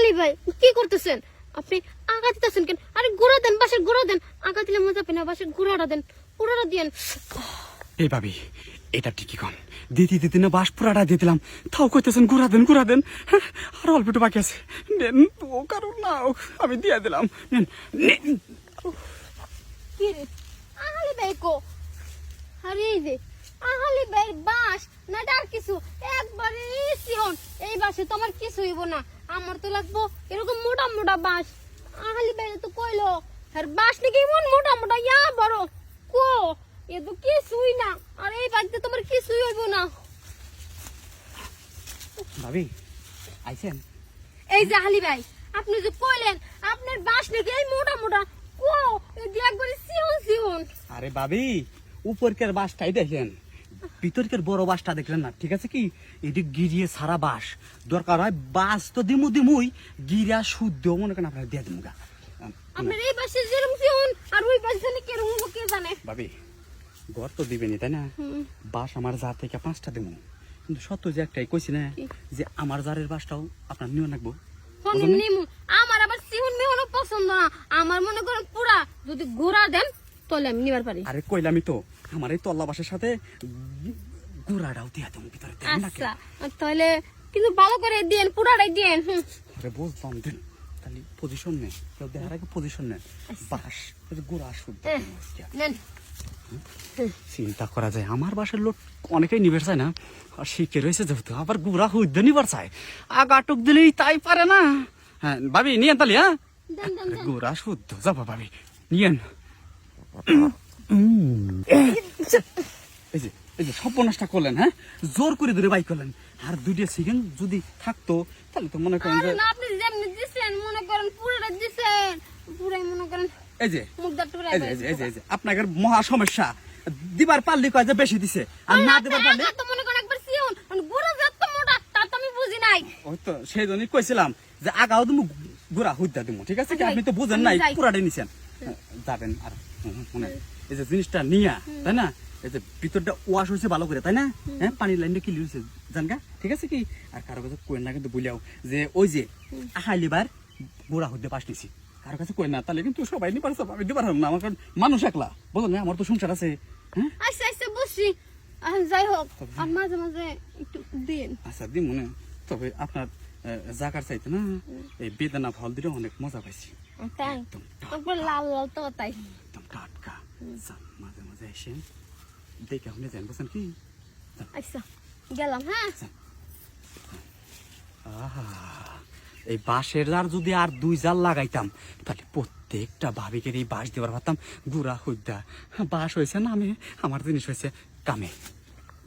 আলী ভাই কি করতেছেন আপনি? আগা দিতেছেন কেন? আরে গোড়া দেন, বাঁশের গোড়া দেন। আগা দিলে মজা পাবে না, বাঁশের গোড়াটা দেন, পুরোটা দিয়েন। এই ভাবি এটা ঠিকই কন, দিতে দিতে না বাস পুরাটা দিয়ে দিলাম, তাও কইতেছেন ঘুরা দেন। হ্যাঁ, আর অল্প একটু বাকি আছে, নেন ও কারণ না আমি দিয়ে দিলাম, নেন নেন। কি রে আলী ভাই কো? আরে এই যে আলী ভাই বাঁশ না ডার কিছু একবারে সিহন। এই বাঁশে তো আমার কিছু হইব না, আমার তো লাগবো এরকম মোটা মোটা বাঁশ। আলী ভাই তো কইলো আর বাঁশ নাকি এমন মোটা মোটা ইয়া বড় কো, এ তো কিছুই না। আর এই বাড়িতে তোমার কিছুই হইব না। ভাবি আইছেন? এই যে আলী ভাই আপনি যে কইলেন আপনার বাঁশ নাকি এই মোটা মোটা কো, এই যে একবারে সিহন। আরে ভাবি উপরকার বাসটাই দেখেন, ভিতরকার বড় বাসটা দেখলেন না? ঠিক আছে কি এটি গিরিয়ে সারা বাস, দরকার হয় বাস তো দিমুই গিরা শুদ্ধ মনে করেন আপনার দিয়ে দিমুগা। আপনার এই বাসে যেরকম সিহন আর ওই বাসে নাকি কেরকম কে জানে। ভাবি ঘর তো দিবেনি তাই না? বাস আমার জার থেকে 5টা দেবো, কিন্তু সত্য যে একটাই কইছি না যে আমার জারের বাসটাও আপনার নিয়ে রাখবো। নিমু আমার আবার সিহন মেহন পছন্দ না। আমার মনে করেন পুরা যদি ঘোড়া দেন তাহলে আমি নিবার পারি। আরে কইলামই তো আমার এই তল্লা বাসের সাথে গুড়াটাও দিয়া দেবো ভিতরে, তাই না? আচ্ছা তাহলে কিন্তু ভালো করে দিয়েন, পুরাটাই দিয়েন। আরে বুঝলাম দিন, তাহলে পজিশন নেন, কেউ দেখার আগে পজিশন নেন। বাস গুড়া শুদ্ধ নেন। চিন্তা করা যায় আমার বাসার লোক অনেকেই নিবার চায় না, আর শিখে রয়েছে যেহেতু আবার গুড়া হুদ্দ নিবার চায়, আগাটুক দিলেই তাই পারে না। হ্যাঁ ভাবি নিয়েন তাহলে, হ্যাঁ দেন দেন দেন। গুড়া শুদ্ধ যাবো ভাবি নিয়েন। এই যে সর্বনাশটা করলেন, হ্যাঁ জোর করে ধরে বাই করলেন, আর 2টা সেকেন্ড যদি থাকতো তাহলে তো মনে করেন যে আরে না আপনি যেমনি দিছেন মনে করেন পুরাটা দিছেন, পুরাই মনে করেন এই যে মুখটা টুরাই এই যে আপনাদের মহা সমস্যা, দিবার পারলে কয় যে বেশি দিছে, আর না দিবার পারলে তো মনে করেন একবার সিহন ঘোড়া যত মোটা তা তো আমি বুঝি নাই। ওই তো সেই জন্যই কইছিলাম যে আগাও তুমি গুড়া হুদ্দা দিমু, ঠিক আছে কি? আপনি তো বুঝেন নাই, পুরাটাই নিছেন। যাবেন আর মনে এই যে জিনিসটা নিয়া, তাই না? এই যে ভিতরটা ওয়াশ হয়েছে ভালো করে, তাই না? হ্যাঁ পানির লাইনটা ক্লিয়ার হয়েছে জানগা, ঠিক আছে কি? আর কারো কাছে কই না কিন্তু বলিয়াও যে ওই যে আহাইলিবার গুড়া হুদ্দে পাশ নিছি, কারো কাছে কই না, তাহলে কিন্তু সবাই নি পারছে, আমি দিবার না, আমার কারণ মানুষ একলা, বুঝলেন না? আমার তো সংসার আছে। হ্যাঁ আচ্ছা আচ্ছা বুঝছি। যাই হোক আর মাঝে মাঝে একটু দিন। আচ্ছা দিই মনে, তবে আপনার জাকার চাইতে না এই বেদানা ফল দিলে অনেক মজা পাইছি, তাই একবার লাল লাল তো তাই একদম টাটকা। মাঝে মাঝে এসে দেখে আপনি যান, বুঝছেন কি? আচ্ছা গেলাম। হ্যাঁ আহা, এই বাঁশের জার যদি আর 2 জার লাগাইতাম তাহলে প্রত্যেকটা ভাবিকে এই বাঁশ দেবার পারতাম গুড়া হুদ্দা। বাঁশ হয়েছে না আমি, আমার জিনিস হয়েছে কামে।